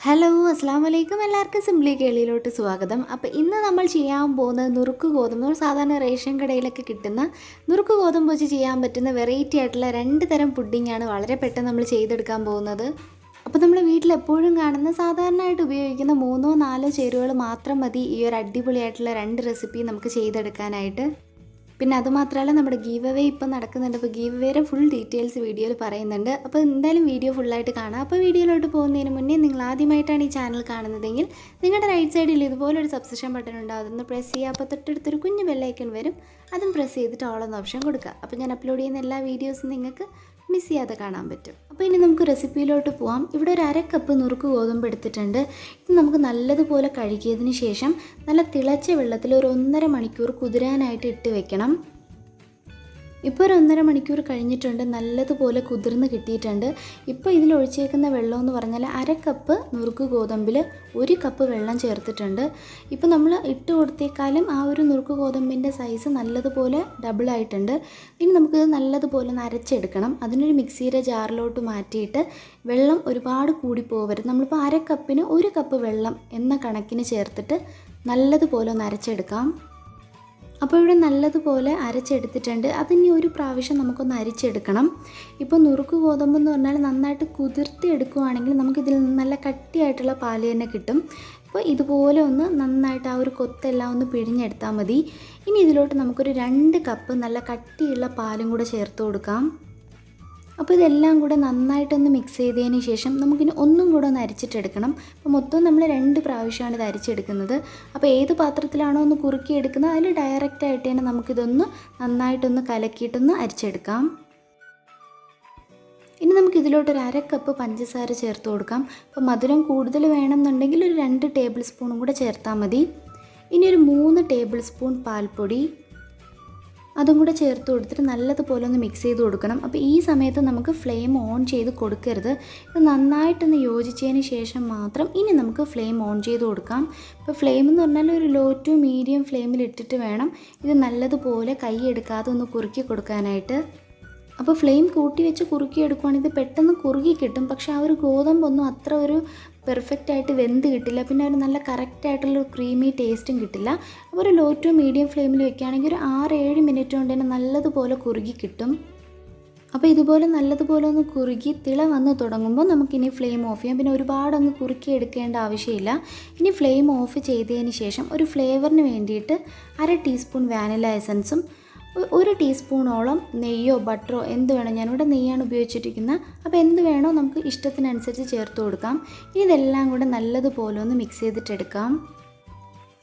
Hello അസ്സലാമലൈക്കും എല്ലാവർക്കും simply കേളിയിലോട്ട് സ്വാഗതം. അപ്പോൾ ഇന്ന് നമ്മൾ ചെയ്യാൻ പോകുന്നത് നുറുക്ക് ഗോതമ്പ്. നമ്മൾ സാധാരണ റേഷൻ കടയിലൊക്കെ കിട്ടുന്ന നുറുക്ക് ഗോതമ്പ് വെച്ച് ചെയ്യാൻ പറ്റുന്ന വെറൈറ്റി ആയിട്ടുള്ള 2 തരം പുഡിങ്ങാണ് വളരെ പെട്ടെന്ന് നമ്മൾ ചെയ്തെടുക്കാൻ പോകുന്നത്. അപ്പോൾ നമ്മൾ വീട്ടിൽ എപ്പോഴും കാണുന്ന സാധാരണയായിട്ട് ഉപയോഗിക്കുന്ന 3-4 ചേരുവകൾ മാത്രം മതി ഈ ഒരു അടിപൊളിയായിട്ടുള്ള 2 റെസിപ്പി നമുക്ക് ചെയ്തെടുക്കാനായിട്ട്. പിന്നെ അതുമാത്രമല്ല നമ്മുടെ ഗീവ് അവേ ഇപ്പോൾ നടക്കുന്നുണ്ട്. അപ്പോൾ ഗീവ് അവേയുടെ ഫുൾ ഡീറ്റെയിൽസ് വീഡിയോയിൽ പറയുന്നുണ്ട്. അപ്പോൾ എന്തായാലും വീഡിയോ ഫുള്ളായിട്ട് കാണാം. അപ്പോൾ വീഡിയോയിലോട്ട് പോകുന്നതിന് മുന്നേ നിങ്ങൾ ആദ്യമായിട്ടാണ് ഈ ചാനൽ കാണുന്നതെങ്കിൽ നിങ്ങളുടെ റൈറ്റ് സൈഡിൽ ഇതുപോലൊരു സബ്സ്ക്രിപ്ഷൻ ബട്ടൺ ഉണ്ടാവും. അതൊന്ന് പ്രസ് ചെയ്യുക. അപ്പോൾ തൊട്ടടുത്തൊരു കുഞ്ഞു ബെല്ലൈക്കൺ വരും, അതും പ്രസ് ചെയ്തിട്ട് ഓൾ എന്ന ഓപ്ഷൻ കൊടുക്കുക. അപ്പോൾ ഞാൻ അപ്ലോഡ് ചെയ്യുന്ന എല്ലാ വീഡിയോസും നിങ്ങൾക്ക് മിസ് ചെയ്യാതെ കാണാൻ പറ്റും. അപ്പോൾ ഇനി നമുക്ക് റെസിപ്പിയിലോട്ട് പോകാം. ഇവിടെ ഒരു 1/2 കപ്പ് നുറുക്ക് ഗോതമ്പ് എടുത്തിട്ടുണ്ട്. ഇത് നമുക്ക് നല്ലതുപോലെ കഴുകിയതിന് ശേഷം നല്ല തിളച്ച വെള്ളത്തിൽ ഒരു 1.5 മണിക്കൂർ കുതിരാനായിട്ട് ഇട്ട് വെക്കണം. ഇപ്പോൾ ഒരു 1.5 മണിക്കൂർ കഴിഞ്ഞിട്ടുണ്ട്. നല്ലതുപോലെ കുതിർന്ന് കിട്ടിയിട്ടുണ്ട്. ഇപ്പോൾ ഇതിൽ ഒഴിച്ചേക്കുന്ന വെള്ളം എന്ന് പറഞ്ഞാൽ 1/2 കപ്പ് നുറുക്ക് ഗോതമ്പിൽ 1 കപ്പ് വെള്ളം ചേർത്തിട്ടുണ്ട്. ഇപ്പോൾ നമ്മൾ ഇട്ട് കൊടുത്തേക്കാളും ആ ഒരു നുറുക്ക് ഗോതമ്പിൻ്റെ സൈസ് നല്ലതുപോലെ ഡബിളായിട്ടുണ്ട്. ഇനി നമുക്കിത് നല്ലതുപോലെ ഒന്ന് അരച്ചെടുക്കണം. അതിനൊരു മിക്സിയുടെ ജാറിലോട്ട് മാറ്റിയിട്ട് വെള്ളം ഒരുപാട് കൂടി പോകരുത്. നമ്മളിപ്പോൾ 1/2 കപ്പിന് 1 കപ്പ് വെള്ളം എന്ന കണക്കിന് ചേർത്തിട്ട് നല്ലതുപോലെ ഒന്ന് അരച്ചെടുക്കാം. അപ്പോൾ ഇവിടെ നല്ലതുപോലെ അരച്ചെടുത്തിട്ടുണ്ട്. അതിനി ഒരു പ്രാവശ്യം നമുക്കൊന്ന് അരിച്ചെടുക്കണം. ഇപ്പോൾ നുറുക്ക് ഗോതമ്പ് എന്ന് പറഞ്ഞാൽ നന്നായിട്ട് കുതിർത്തി എടുക്കുകയാണെങ്കിൽ നമുക്കിതിൽ നിന്ന് നല്ല കട്ടിയായിട്ടുള്ള പാല് തന്നെ കിട്ടും. അപ്പോൾ ഇതുപോലെ ഒന്ന് നന്നായിട്ട് ആ ഒരു കൊത്തെല്ലാം ഒന്ന് പിഴിഞ്ഞെടുത്താൽ മതി. ഇനി ഇതിലോട്ട് നമുക്കൊരു 2 കപ്പ് നല്ല കട്ടിയുള്ള പാലും കൂടെ ചേർത്ത് കൊടുക്കാം. അപ്പോൾ ഇതെല്ലാം കൂടെ നന്നായിട്ടൊന്ന് മിക്സ് ചെയ്തതിന് ശേഷം നമുക്കിനി ഒന്നും കൂടെ ഒന്ന് അരിച്ചിട്ടെടുക്കണം. അപ്പോൾ മൊത്തം നമ്മൾ 2 പ്രാവശ്യമാണ് ഇത് അരിച്ചെടുക്കുന്നത്. അപ്പോൾ ഏത് പാത്രത്തിലാണോ ഒന്ന് കുറുക്കിയെടുക്കുന്നത് അതിൽ ഡയറക്റ്റായിട്ട് തന്നെ നമുക്കിതൊന്ന് നന്നായിട്ടൊന്ന് കലക്കിയിട്ടൊന്ന് അരിച്ചെടുക്കാം. ഇനി നമുക്ക് ഇതിലോട്ടൊരു 1/2 കപ്പ് പഞ്ചസാര ചേർത്ത് കൊടുക്കാം. അപ്പോൾ മധുരം കൂടുതൽ വേണമെന്നുണ്ടെങ്കിൽ ഒരു 2 ടേബിൾ സ്പൂണും കൂടെ ചേർത്താൽ മതി. ഇനി ഒരു 3 ടേബിൾ സ്പൂൺ പാൽപ്പൊടി അതും കൂടെ ചേർത്ത് കൊടുത്തിട്ട് നല്ലതുപോലെ ഒന്ന് മിക്സ് ചെയ്ത് കൊടുക്കണം. അപ്പോൾ ഈ സമയത്ത് നമുക്ക് ഫ്ലെയിം ഓൺ ചെയ്ത് കൊടുക്കരുത്. ഇത് നന്നായിട്ടൊന്ന് യോജിച്ചതിന് ശേഷം മാത്രം ഇനി നമുക്ക് ഫ്ലെയിം ഓൺ ചെയ്ത് കൊടുക്കാം. ഇപ്പോൾ ഫ്ലെയിം എന്ന് പറഞ്ഞാൽ ഒരു ലോ ടു മീഡിയം ഫ്ലെയിമിൽ ഇട്ടിട്ട് വേണം ഇത് നല്ലതുപോലെ കൈ എടുക്കാതെ ഒന്ന് കുറുക്കി കൊടുക്കാനായിട്ട്. അപ്പോൾ ഫ്ലെയിം കൂട്ടി വെച്ച് കുറുക്കി എടുക്കുകയാണെങ്കിൽ ഇത് പെട്ടെന്ന് കുറുകി കിട്ടും. പക്ഷേ ആ ഒരു ഗോതമ്പൊന്നും അത്ര ഒരു പെർഫെക്റ്റായിട്ട് വെന്ത് കിട്ടില്ല. പിന്നെ ഒരു നല്ല കറക്റ്റായിട്ടുള്ളൊരു ക്രീമി ടേസ്റ്റും കിട്ടില്ല. അപ്പോൾ ഒരു ലോ ടു മീഡിയം ഫ്ലെയിമിൽ വെക്കുകയാണെങ്കിൽ ഒരു 6-7 മിനിറ്റ് കൊണ്ട് തന്നെ നല്ലതുപോലെ കുറുകി കിട്ടും. അപ്പോൾ ഇതുപോലെ നല്ലതുപോലെ ഒന്ന് കുറുകി തിള വന്ന് തുടങ്ങുമ്പോൾ നമുക്കിനി ഫ്ലെയിം ഓഫ് ചെയ്യാം. പിന്നെ ഒരുപാടൊന്ന് കുറുക്കി എടുക്കേണ്ട ആവശ്യമില്ല. ഇനി ഫ്ലെയിം ഓഫ് ചെയ്തതിന് ശേഷം ഒരു ഫ്ലേവറിന് വേണ്ടിയിട്ട് 1/2 ടീസ്പൂൺ വാനില എസൻസും 1 ടീസ്പൂണോളം നെയ്യോ ബട്ടറോ എന്ത് വേണോ, ഞാനിവിടെ നെയ്യാണ് ഉപയോഗിച്ചിരിക്കുന്നത്. അപ്പോൾ എന്ത് വേണോ നമുക്ക് ഇഷ്ടത്തിനനുസരിച്ച് ചേർത്ത് കൊടുക്കാം. ഇനി ഇതെല്ലാം കൂടെ നല്ലതുപോലെ ഒന്ന് മിക്സ് ചെയ്തിട്ടെടുക്കാം.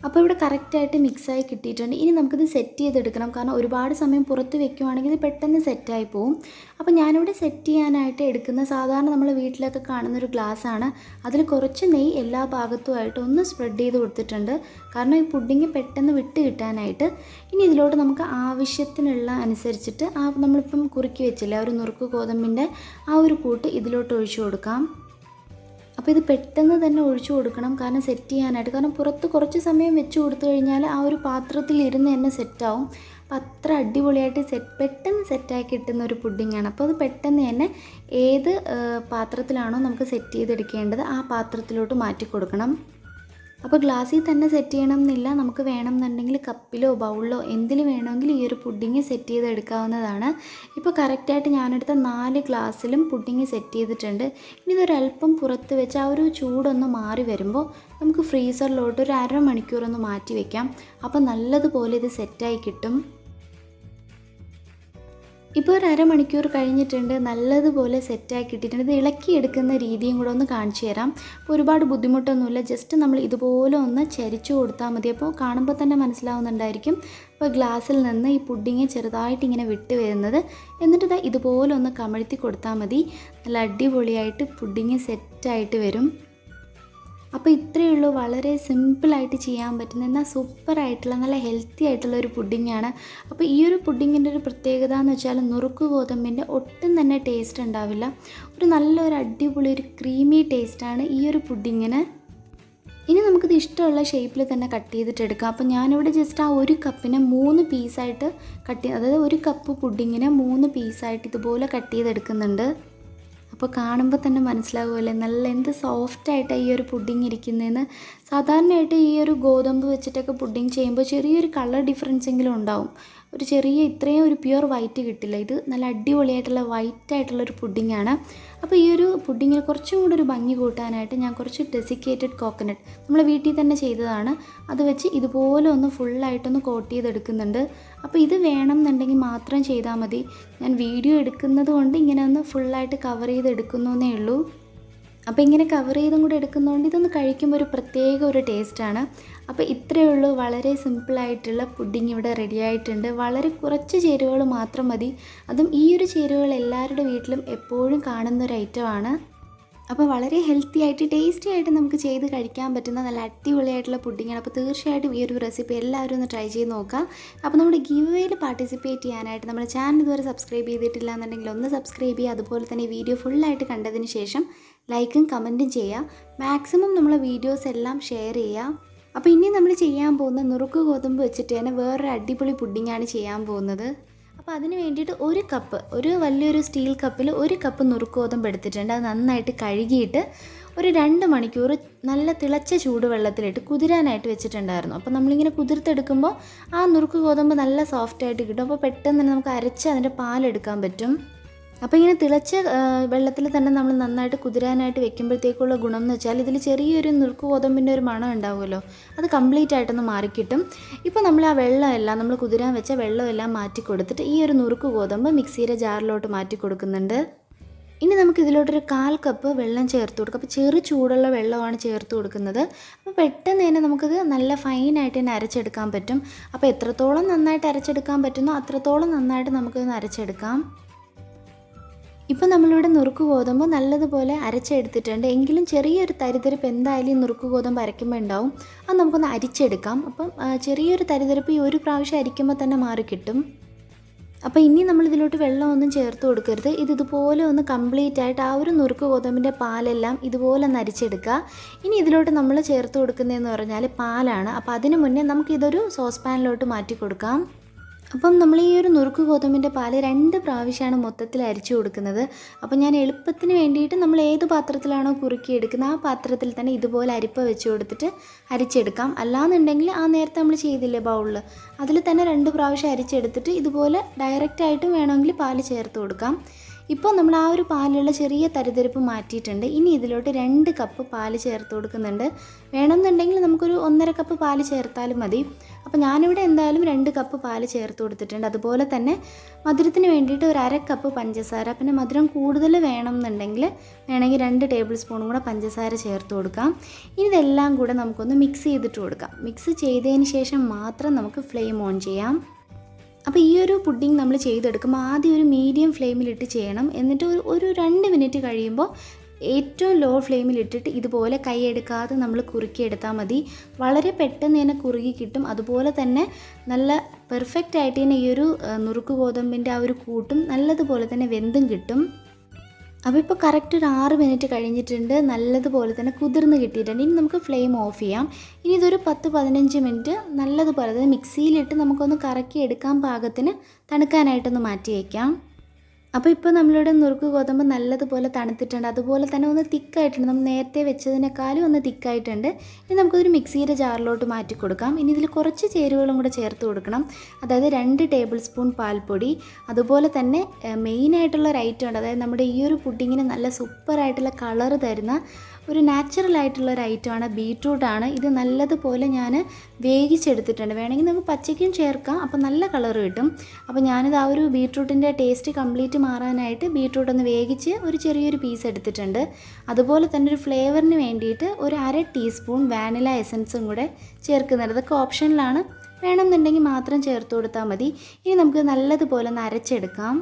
അപ്പോൾ ഇവിടെ കറക്റ്റായിട്ട് മിക്സായി കിട്ടിയിട്ടുണ്ട്. ഇനി നമുക്കിത് സെറ്റ് ചെയ്തെടുക്കണം. കാരണം ഒരുപാട് സമയം പുറത്ത് വെക്കുകയാണെങ്കിൽ ഇത് പെട്ടെന്ന് സെറ്റായി പോവും. അപ്പോൾ ഞാനിവിടെ സെറ്റ് ചെയ്യാനായിട്ട് എടുക്കുന്ന സാധാരണ നമ്മൾ വീട്ടിലൊക്കെ കാണുന്നൊരു ഗ്ലാസ്സാണ്. അതിൽ കുറച്ച് നെയ്യ് എല്ലാ ഭാഗത്തുമായിട്ട് ഒന്ന് സ്പ്രെഡ് ചെയ്ത് കൊടുത്തിട്ടുണ്ട്. കാരണം ഈ പുഡിങ് പെട്ടെന്ന് വിട്ട് കിട്ടാനായിട്ട്. ഇനി ഇതിലോട്ട് നമുക്ക് ആവശ്യത്തിനുള്ള അനുസരിച്ചിട്ട് നമ്മളിപ്പം കുറുക്കി വെച്ചില്ലേ ആ ഒരു നുറുക്ക് ഗോതമ്പിൻ്റെ ആ ഒരു കൂട്ട് ഇതിലോട്ട് ഒഴിച്ചു കൊടുക്കാം. അപ്പോൾ ഇത് പെട്ടെന്ന് തന്നെ ഒഴിച്ചു കൊടുക്കണം, കാരണം സെറ്റ് ചെയ്യാനായിട്ട്. കാരണം പുറത്ത് കുറച്ച് സമയം വെച്ച് കൊടുത്തു കഴിഞ്ഞാൽ ആ ഒരു പാത്രത്തിൽ ഇരുന്ന് തന്നെ സെറ്റാവും. അപ്പോൾ അത്ര അടിപൊളിയായിട്ട് പെട്ടെന്ന് സെറ്റായി കിട്ടുന്ന ഒരു പുഡിങ്ങാണ്. അപ്പോൾ അത് പെട്ടെന്ന് തന്നെ ഏത് പാത്രത്തിലാണോ നമുക്ക് സെറ്റ് ചെയ്തെടുക്കേണ്ടത് ആ പാത്രത്തിലോട്ട് മാറ്റി കൊടുക്കണം. അപ്പോൾ ഗ്ലാസ്സിൽ തന്നെ സെറ്റ് ചെയ്യണം എന്നില്ല. നമുക്ക് വേണമെന്നുണ്ടെങ്കിൽ കപ്പിലോ ബൗളിലോ എന്തിൽ വേണമെങ്കിൽ ഈ ഒരു പുഡിങ് സെറ്റ് ചെയ്തെടുക്കാവുന്നതാണ്. ഇപ്പോൾ കറക്റ്റായിട്ട് ഞാനെടുത്ത 4 ഗ്ലാസ്സിലും പുഡിങ് സെറ്റ് ചെയ്തിട്ടുണ്ട്. ഇനി ഇതൊരല്പം പുറത്ത് വെച്ച് ആ ഒരു ചൂടൊന്ന് മാറി വരുമ്പോൾ നമുക്ക് ഫ്രീസറിലോട്ട് ഒരു 1/2 മണിക്കൂറൊന്ന് മാറ്റി വയ്ക്കാം. അപ്പോൾ നല്ലതുപോലെ ഇത് സെറ്റായി കിട്ടും. ഇപ്പോൾ ഒരു 1/2 മണിക്കൂർ കഴിഞ്ഞിട്ടുണ്ട്. നല്ലതുപോലെ സെറ്റായി കിട്ടിയിട്ടുണ്ട്. ഇത് ഇളക്കിയെടുക്കുന്ന രീതിയും കൂടെ ഒന്ന് കാണിച്ചു തരാം. അപ്പോൾ ഒരുപാട് ബുദ്ധിമുട്ടൊന്നുമില്ല. ജസ്റ്റ് നമ്മൾ ഇതുപോലെ ഒന്ന് ചരിച്ചു കൊടുത്താൽ മതി. അപ്പോൾ കാണുമ്പോൾ തന്നെ മനസ്സിലാവുന്നുണ്ടായിരിക്കും. അപ്പോൾ ഗ്ലാസ്സിൽ നിന്ന് ഈ പുഡിങ് ചെറുതായിട്ട് ഇങ്ങനെ വിട്ട് വരുന്നത്. എന്നിട്ട് ഇതുപോലെ ഒന്ന് കമഴ്ത്തി കൊടുത്താൽ മതി. നല്ല അടിപൊളിയായിട്ട് പുഡിങ് സെറ്റായിട്ട് വരും. അപ്പോൾ ഇത്രയേ ഉള്ളൂ. വളരെ സിമ്പിളായിട്ട് ചെയ്യാൻ പറ്റുന്ന എന്നാൽ സൂപ്പറായിട്ടുള്ള നല്ല ഹെൽത്തി ആയിട്ടുള്ള ഒരു പുഡിങ്ങാണ്. അപ്പോൾ ഈ ഒരു പുഡിങ്ങിൻ്റെ ഒരു പ്രത്യേകത എന്ന് വെച്ചാൽ നുറുക്ക് ഗോതമ്പിൻ്റെ ഒട്ടും തന്നെ ടേസ്റ്റ് ഉണ്ടാവില്ല. ഒരു നല്ലൊരു അടിപൊളി ഒരു ക്രീമി ടേസ്റ്റാണ് ഈ ഒരു പുഡിങ്ങിന്. ഇനി നമുക്കിത് ഇഷ്ടമുള്ള ഷേപ്പിൽ തന്നെ കട്ട് ചെയ്തിട്ടെടുക്കാം. അപ്പോൾ ഞാനിവിടെ ജസ്റ്റ് ആ 1 കപ്പിനെ 3 പീസായിട്ട് അതായത് 1 കപ്പ് പുഡിങ്ങിനെ 3 പീസായിട്ട് ഇതുപോലെ കട്ട് ചെയ്തെടുക്കുന്നുണ്ട്. അപ്പോൾ കാണുമ്പോൾ തന്നെ മനസ്സിലാവുമല്ലേ നല്ല എന്ത് സോഫ്റ്റായിട്ടാണ് ഈ ഒരു പുഡിങ് ഇരിക്കുന്നതെന്ന്. സാധാരണയായിട്ട് ഈ ഒരു ഗോതമ്പ് വെച്ചിട്ടൊക്കെ പുഡിങ് ചെയ്യുമ്പോൾ ചെറിയൊരു കളർ ഡിഫറൻസ് എങ്കിലും ഉണ്ടാവും. ഒരു ചെറിയ ഇത്രയും ഒരു പ്യുവർ വൈറ്റ് കിട്ടില്ല. ഇത് നല്ല അടിപൊളിയായിട്ടുള്ള വൈറ്റ് ആയിട്ടുള്ളൊരു പുഡിങ്ങാണ്. അപ്പോൾ ഈ ഒരു പുഡിങ്ങിന് കുറച്ചും കൂടി ഒരു ഭംഗി കൂട്ടാനായിട്ട് ഞാൻ കുറച്ച് ഡെസിക്കേറ്റഡ് കോക്കനട്ട് നമ്മൾ വീട്ടിൽ തന്നെ ചെയ്തതാണ്, അത് വെച്ച് ഇതുപോലെ ഒന്ന് ഫുള്ളായിട്ടൊന്ന് കോട്ട് ചെയ്തെടുക്കുന്നുണ്ട്. അപ്പോൾ ഇത് വേണമെന്നുണ്ടെങ്കിൽ മാത്രം ചെയ്താൽ മതി. ഞാൻ വീഡിയോ എടുക്കുന്നത് കൊണ്ട് ഇങ്ങനെ ഒന്ന് ഫുള്ളായിട്ട് കവർ ചെയ്തെടുക്കുന്നു എന്നേ ഉള്ളൂ. അപ്പോൾ ഇങ്ങനെ കവർ ചെയ്തും കൂടെ എടുക്കുന്നതുകൊണ്ട് ഇതൊന്ന് കഴിക്കുമ്പോൾ ഒരു പ്രത്യേക ഒരു ടേസ്റ്റാണ്. അപ്പോൾ ഇത്രയേ ഉള്ളൂ, വളരെ സിമ്പിളായിട്ടുള്ള പുഡിങ് ഇവിടെ റെഡി ആയിട്ടുണ്ട്. വളരെ കുറച്ച് ചേരുവകൾ മാത്രം മതി. അതും ഈ ഒരു ചേരുവകൾ എല്ലാവരുടെ വീട്ടിലും എപ്പോഴും കാണുന്ന ഒരു ഐറ്റമാണ്. അപ്പോൾ വളരെ ഹെൽത്തി ആയിട്ട് ടേസ്റ്റി ആയിട്ട് നമുക്ക് ചെയ്ത് കഴിക്കാൻ പറ്റുന്ന നല്ല അടിപൊളിയായിട്ടുള്ള പുഡിങ്ങാണ്. അപ്പോൾ തീർച്ചയായിട്ടും ഈ ഒരു റെസിപ്പി എല്ലാവരും ഒന്ന് ട്രൈ ചെയ്ത് നോക്കാം. അപ്പോൾ നമ്മുടെ ഗിവ് അവേയിൽ പാർട്ടിസിപ്പേറ്റ് ചെയ്യാനായിട്ട് നമ്മുടെ ചാനൽ ഇതുവരെ സബ്സ്ക്രൈബ് ചെയ്തിട്ടില്ല എന്നുണ്ടെങ്കിൽ ഒന്ന് സബ്സ്ക്രൈബ് ചെയ്യുക. അതുപോലെ തന്നെ ഈ വീഡിയോ ഫുള്ളായിട്ട് കണ്ടതിന് ശേഷം ലൈക്കും കമൻറ്റും ചെയ്യുക. മാക്സിമം നമ്മളെ വീഡിയോസ് എല്ലാം ഷെയർ ചെയ്യുക. അപ്പോൾ ഇനി നമ്മൾ ചെയ്യാൻ പോകുന്ന നുറുക്ക് ഗോതമ്പ് വെച്ചിട്ട് തന്നെ വേറൊരു അടിപൊളി പുഡിങ്ങാണ് ചെയ്യാൻ പോകുന്നത്. അപ്പോൾ അതിന് വേണ്ടിയിട്ട് ഒരു വലിയൊരു സ്റ്റീൽ കപ്പിൽ 1 കപ്പ് നുറുക്ക് ഗോതമ്പ് എടുത്തിട്ടുണ്ട്. അത് നന്നായിട്ട് കഴുകിയിട്ട് ഒരു 2 മണിക്കൂർ നല്ല തിളച്ച ചൂടുവെള്ളത്തിലിട്ട് കുതിരാനായിട്ട് വെച്ചിട്ടുണ്ടായിരുന്നു. അപ്പോൾ നമ്മളിങ്ങനെ കുതിർത്തെടുക്കുമ്പോൾ ആ നുറുക്ക് ഗോതമ്പ് നല്ല സോഫ്റ്റായിട്ട് കിട്ടും. അപ്പോൾ പെട്ടെന്ന് തന്നെ നമുക്ക് അരച്ച് അതിൻ്റെ പാലെടുക്കാൻ പറ്റും. അപ്പോൾ ഇങ്ങനെ തിളച്ച വെള്ളത്തിൽ തന്നെ നമ്മൾ നന്നായിട്ട് കുതിരാനായിട്ട് വെക്കുമ്പോഴത്തേക്കുള്ള ഗുണം എന്ന് വെച്ചാൽ ഇതിൽ ചെറിയൊരു നുറുക്ക് ഗോതമ്പിൻ്റെ ഒരു മണം ഉണ്ടാവുമല്ലോ, അത് കംപ്ലീറ്റ് ആയിട്ടൊന്ന് മാറിക്കിട്ടും. ഇപ്പോൾ നമ്മൾ ആ വെള്ളമെല്ലാം നമ്മൾ കുതിരാൻ വെച്ച വെള്ളമെല്ലാം മാറ്റി കൊടുത്തിട്ട് ഈ ഒരു നുറുക്ക് ഗോതമ്പ് മിക്സിയുടെ ജാറിലോട്ട് മാറ്റി കൊടുക്കുന്നുണ്ട്. ഇനി നമുക്ക് ഇതിലോട്ടൊരു 1/4 കപ്പ് വെള്ളം ചേർത്ത് കൊടുക്കാം. അപ്പോൾ ചെറു ചൂടുള്ള വെള്ളമാണ് ചേർത്ത് കൊടുക്കുന്നത്. അപ്പോൾ പെട്ടെന്ന് തന്നെ നമുക്കിത് നല്ല ഫൈനായിട്ട് തന്നെ അരച്ചെടുക്കാൻ പറ്റും. അപ്പോൾ എത്രത്തോളം നന്നായിട്ട് അരച്ചെടുക്കാൻ പറ്റുന്നോ അത്രത്തോളം നന്നായിട്ട് നമുക്കിതൊന്ന് അരച്ചെടുക്കാം. ഇപ്പോൾ നമ്മളിവിടെ നുറുക്ക് ഗോതമ്പ് നല്ലതുപോലെ അരച്ചെടുത്തിട്ടുണ്ട്. എങ്കിലും ചെറിയൊരു തരിതരിപ്പ് എന്തായാലും ഈ നുറുക്ക് ഗോതമ്പ് അരയ്ക്കുമ്പോൾ ഉണ്ടാവും. അത് നമുക്കൊന്ന് അരിച്ചെടുക്കാം. അപ്പം ചെറിയൊരു തരിതരിപ്പ് ഈ ഒരു പ്രാവശ്യം അരിക്കുമ്പോൾ തന്നെ മാറി കിട്ടും. അപ്പോൾ ഇനി നമ്മളിതിലോട്ട് വെള്ളമൊന്നും ചേർത്ത് കൊടുക്കരുത്. ഇതുപോലെ ഒന്ന് കംപ്ലീറ്റ് ആയിട്ട് ആ ഒരു നുറുക്ക് ഗോതമ്പിൻ്റെ പാലെല്ലാം ഇതുപോലെ ഒന്ന് അരിച്ചെടുക്കുക. ഇനി ഇതിലോട്ട് നമ്മൾ ചേർത്ത് കൊടുക്കുന്നതെന്ന് പറഞ്ഞാൽ പാലാണ്. അപ്പോൾ അതിന് മുന്നേ നമുക്കിതൊരു സോസ് പാനിലോട്ട് മാറ്റി കൊടുക്കാം. അപ്പം നമ്മൾ ഈ ഒരു നുറുക്ക് ഗോതമ്പിൻ്റെ പാല് 2 പ്രാവശ്യമാണ് മൊത്തത്തിൽ അരിച്ചു കൊടുക്കുന്നത്. അപ്പോൾ ഞാൻ എളുപ്പത്തിന് വേണ്ടിയിട്ട് നമ്മൾ ഏത് പാത്രത്തിലാണോ കുറുക്കിയെടുക്കുന്നത് ആ പാത്രത്തിൽ തന്നെ ഇതുപോലെ അരിപ്പ വെച്ച് കൊടുത്തിട്ട് അരിച്ചെടുക്കാം. അല്ലാന്നുണ്ടെങ്കിൽ ആ നേരത്തെ നമ്മൾ ചെയ്തില്ലേ ബൗളിൽ, അതിൽ തന്നെ 2 പ്രാവശ്യം അരിച്ചെടുത്തിട്ട് ഇതുപോലെ ഡയറക്റ്റായിട്ടും വേണമെങ്കിൽ പാല് ചേർത്ത് കൊടുക്കാം. ഇപ്പോൾ നമ്മൾ ആ ഒരു പാലിലുള്ള ചെറിയ തരിതരിപ്പ് മാറ്റിയിട്ടുണ്ട്. ഇനി ഇതിലോട്ട് 2 കപ്പ് പാല് ചേർത്ത് കൊടുക്കുന്നുണ്ട്. വേണമെന്നുണ്ടെങ്കിൽ നമുക്കൊരു 1.5 കപ്പ് പാല് ചേർത്താലും മതി. അപ്പോൾ ഞാനിവിടെ എന്തായാലും 2 കപ്പ് പാല് ചേർത്ത് കൊടുത്തിട്ടുണ്ട്. അതുപോലെ തന്നെ മധുരത്തിന് വേണ്ടിയിട്ട് ഒരു 1/2 കപ്പ് പഞ്ചസാര, പിന്നെ മധുരം കൂടുതൽ വേണമെന്നുണ്ടെങ്കിൽ വേണമെങ്കിൽ 2 ടേബിൾ സ്പൂണും കൂടെ പഞ്ചസാര ചേർത്ത് കൊടുക്കാം. ഇനി ഇതെല്ലാം കൂടെ നമുക്കൊന്ന് മിക്സ് ചെയ്തിട്ട് കൊടുക്കാം. മിക്സ് ചെയ്തതിന് ശേഷം മാത്രം നമുക്ക് ഫ്ലെയിം ഓൺ ചെയ്യാം. അപ്പോൾ ഈ ഒരു പുഡിങ് നമ്മൾ ചെയ്തെടുക്കുമ്പോൾ ആദ്യം ഒരു മീഡിയം ഫ്ലെയിമിലിട്ട് ചെയ്യണം. എന്നിട്ട് ഒരു 2 മിനിറ്റ് കഴിയുമ്പോൾ ഏറ്റവും ലോ ഫ്ലെയിമിലിട്ടിട്ട് ഇതുപോലെ കൈയെടുക്കാതെ നമ്മൾ കുറുക്കിയെടുത്താൽ മതി. വളരെ പെട്ടെന്ന് തന്നെ കുറുകി കിട്ടും. അതുപോലെ തന്നെ നല്ല പെർഫെക്റ്റ് ആയിട്ട് തന്നെ ഈ ഒരു നുറുക്ക് ഗോതമ്പിൻ്റെ ആ ഒരു കൂട്ടും നല്ലതുപോലെ തന്നെ വെന്തും കിട്ടും. അപ്പോൾ ഇപ്പോൾ കറക്റ്റ് ഒരു 6 മിനിറ്റ് കഴിഞ്ഞിട്ടുണ്ട്. നല്ലതുപോലെ തന്നെ കുതിർന്ന് കിട്ടിയിട്ടുണ്ട്. ഇനി നമുക്ക് ഫ്ലെയിം ഓഫ് ചെയ്യാം. ഇനി ഇതൊരു 10-15 മിനിറ്റ് നല്ലതുപോലെ തന്നെ മിക്സിയിലിട്ട് നമുക്കൊന്ന് കറക്കി എടുക്കാൻ പാകത്തിന് തണുക്കാനായിട്ടൊന്ന് മാറ്റി വയ്ക്കാം. അപ്പോൾ ഇപ്പോൾ നമ്മളിവിടെ നുറുക്ക് ഗോതമ്പ് നല്ലതുപോലെ തണുത്തിട്ടുണ്ട്. അതുപോലെ തന്നെ ഒന്ന് തിക്കായിട്ടുണ്ട്. നമ്മൾ നേരത്തെ വെച്ചതിനേക്കാളും ഒന്ന് തിക്കായിട്ടുണ്ട്. ഇനി നമുക്കൊരു മിക്സിയുടെ ജാറിലോട്ട് മാറ്റി കൊടുക്കാം. ഇനി ഇതിൽ കുറച്ച് ചേരുവകളും കൂടെ ചേർത്ത് കൊടുക്കണം. അതായത് 2 ടേബിൾ സ്പൂൺ പാൽപ്പൊടി, അതുപോലെ തന്നെ മെയിനായിട്ടുള്ള ഒരു ഐറ്റം ഉണ്ട്. അതായത് നമ്മുടെ ഈ ഒരു പുഡിങ്ങിന് നല്ല സൂപ്പറായിട്ടുള്ള കളർ തരുന്ന ഒരു നാച്ചുറൽ ആയിട്ടുള്ള ഒരു ഐറ്റമാണ് ബീട്രൂട്ടാണ്. ഇത് നല്ലതുപോലെ ഞാൻ വേവിച്ചെടുത്തിട്ടുണ്ട്. വേണമെങ്കിൽ നമുക്ക് പച്ചയ്ക്കും ചേർക്കാം, അപ്പോൾ നല്ല കളർ കിട്ടും. അപ്പോൾ ഞാനിത് ആ ഒരു ബീട്രൂട്ടിൻ്റെ ടേസ്റ്റ് കംപ്ലീറ്റ് മാറാനായിട്ട് ബീട്രൂട്ട് ഒന്ന് വേവിച്ച് ഒരു ചെറിയൊരു പീസ് എടുത്തിട്ടുണ്ട്. അതുപോലെ തന്നെ ഒരു ഫ്ലേവറിന് വേണ്ടിയിട്ട് ഒരു 1/2 ടീസ്പൂൺ വാനില എസൻസും കൂടെ ചേർക്കുന്നുണ്ട്. അതൊക്കെ ഓപ്ഷനിലാണ്, വേണമെന്നുണ്ടെങ്കിൽ മാത്രം ചേർത്ത് കൊടുത്താൽ മതി. ഇനി നമുക്ക് നല്ലതുപോലെ ഒന്ന് അരച്ചെടുക്കാം.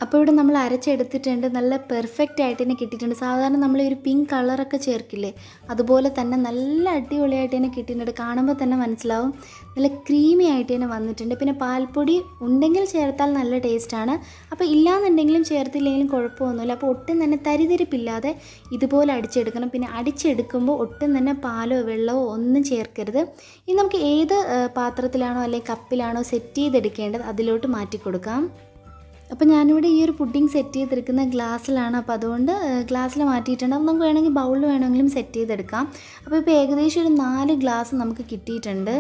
അപ്പോൾ ഇവിടെ നമ്മൾ അരച്ചെടുത്തിട്ടുണ്ട്. നല്ല പെർഫെക്റ്റ് ആയിട്ട് തന്നെ കിട്ടിയിട്ടുണ്ട്. സാധാരണ നമ്മൾ ഒരു പിങ്ക് കളറൊക്കെ ചേർക്കില്ലേ, അതുപോലെ തന്നെ നല്ല അടിപൊളിയായിട്ട് തന്നെ കിട്ടിയിട്ടുണ്ട്. കാണുമ്പോൾ തന്നെ മനസ്സിലാവും നല്ല ക്രീമി ആയിട്ട് തന്നെ വന്നിട്ടുണ്ട്. പിന്നെ പാൽപ്പൊടി ഉണ്ടെങ്കിൽ ചേർത്താൽ നല്ല ടേസ്റ്റാണ്. അപ്പോൾ ഇല്ലാന്നുണ്ടെങ്കിലും ചേർത്തില്ലെങ്കിലും കുഴപ്പമൊന്നുമില്ല. അപ്പോൾ ഒട്ടും തന്നെ തരിതരിപ്പില്ലാതെ ഇതുപോലെ അടിച്ചെടുക്കണം. പിന്നെ അടിച്ചെടുക്കുമ്പോൾ ഒട്ടും തന്നെ പാലോ വെള്ളമോ ഒന്നും ചേർക്കരുത്. ഇനി നമുക്ക് ഏത് പാത്രത്തിലാണോ അല്ലെങ്കിൽ കപ്പിലാണോ സെറ്റ് ചെയ്തെടുക്കേണ്ടത് അതിലോട്ട് മാറ്റി കൊടുക്കാം. അപ്പോൾ ഞാനിവിടെ ഈ ഒരു പുഡിംഗ് സെറ്റ് ചെയ്തെടുക്കുന്ന ഗ്ലാസ്സിലാണ്. അപ്പോൾ അതുകൊണ്ട് ഗ്ലാസ്സിൽ മാറ്റിയിട്ടുണ്ട്. അപ്പോൾ നമുക്ക് വേണമെങ്കിൽ ബൗളിൽ വേണമെങ്കിലും സെറ്റ് ചെയ്തെടുക്കാം. അപ്പോൾ ഇപ്പോൾ ഏകദേശം ഒരു 4 ഗ്ലാസ് നമുക്ക് കിട്ടിയിട്ടുണ്ട്.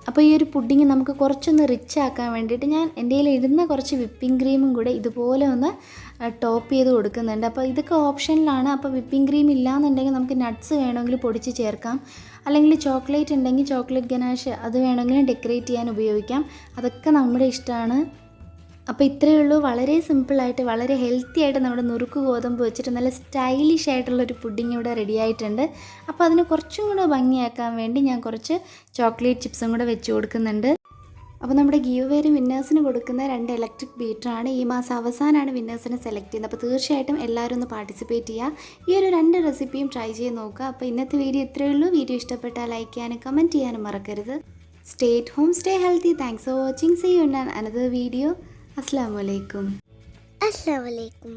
അപ്പോൾ ഈ ഒരു പുഡിംഗ് നമുക്ക് കുറച്ചൊന്ന് റിച്ച് ആക്കാൻ വേണ്ടിയിട്ട് ഞാൻ എൻ്റെ കയ്യിൽ ഇടുന്ന കുറച്ച് വിപ്പിംഗ് ക്രീമും കൂടെ ഇതുപോലെ ഒന്ന് ടോപ്പ് ചെയ്ത് കൊടുക്കുന്നുണ്ട്. അപ്പോൾ ഇതൊക്കെ ഓപ്ഷനിലാണ്. അപ്പോൾ വിപ്പിംഗ് ക്രീം ഇല്ലയെന്നുണ്ടെങ്കിൽ നമുക്ക് നട്ട്സ് വേണമെങ്കിൽ പൊടിച്ച് ചേർക്കാം, അല്ലെങ്കിൽ ചോക്ലേറ്റ് ഉണ്ടെങ്കിൽ ചോക്ലേറ്റ് ഗനാഷ് അത് വേണമെങ്കിലും ഡെക്കറേറ്റ് ചെയ്യാൻ ഉപയോഗിക്കാം. അതൊക്കെ നമ്മുടെ ഇഷ്ടമാണ്. അപ്പോൾ ഇത്രയേ ഉള്ളൂ. വളരെ സിമ്പിളായിട്ട് വളരെ ഹെൽത്തി ആയിട്ട് നമ്മുടെ നുറുക്ക് ഗോതമ്പ് വെച്ചിട്ട് നല്ല സ്റ്റൈലിഷ് ആയിട്ടുള്ളൊരു പുഡിംഗ് ഇവിടെ റെഡി ആയിട്ടുണ്ട്. അപ്പോൾ അതിന് കുറച്ചും കൂടെ ഭംഗിയാക്കാൻ വേണ്ടി ഞാൻ കുറച്ച് ചോക്ലേറ്റ് ചിപ്സും കൂടെ വെച്ച് കൊടുക്കുന്നുണ്ട്. അപ്പോൾ നമ്മുടെ ഗീവ് വേര് വിന്നേഴ്സിന് കൊടുക്കുന്ന 2 ഇലക്ട്രിക് ബീറ്ററാണ്. ഈ മാസം അവസാനമാണ് വിന്നേഴ്സിനെ സെലക്ട് ചെയ്യുന്നത്. അപ്പോൾ തീർച്ചയായിട്ടും എല്ലാവരും ഒന്ന് പാർട്ടിസിപ്പേറ്റ് ചെയ്യുക. ഈ ഒരു 2 റെസിപ്പിയും ട്രൈ ചെയ്ത് നോക്കുക. അപ്പോൾ ഇന്നത്തെ വീഡിയോ ഇത്രയേ ഉള്ളൂ. വീഡിയോ ഇഷ്ടപ്പെട്ടാൽ ലൈക്ക് ചെയ്യാനും കമൻറ്റ് ചെയ്യാനും മറക്കരുത്. Stay at home, stay healthy. Thanks for watching. See you in another video. Assalamualaikum. Assalamualaikum.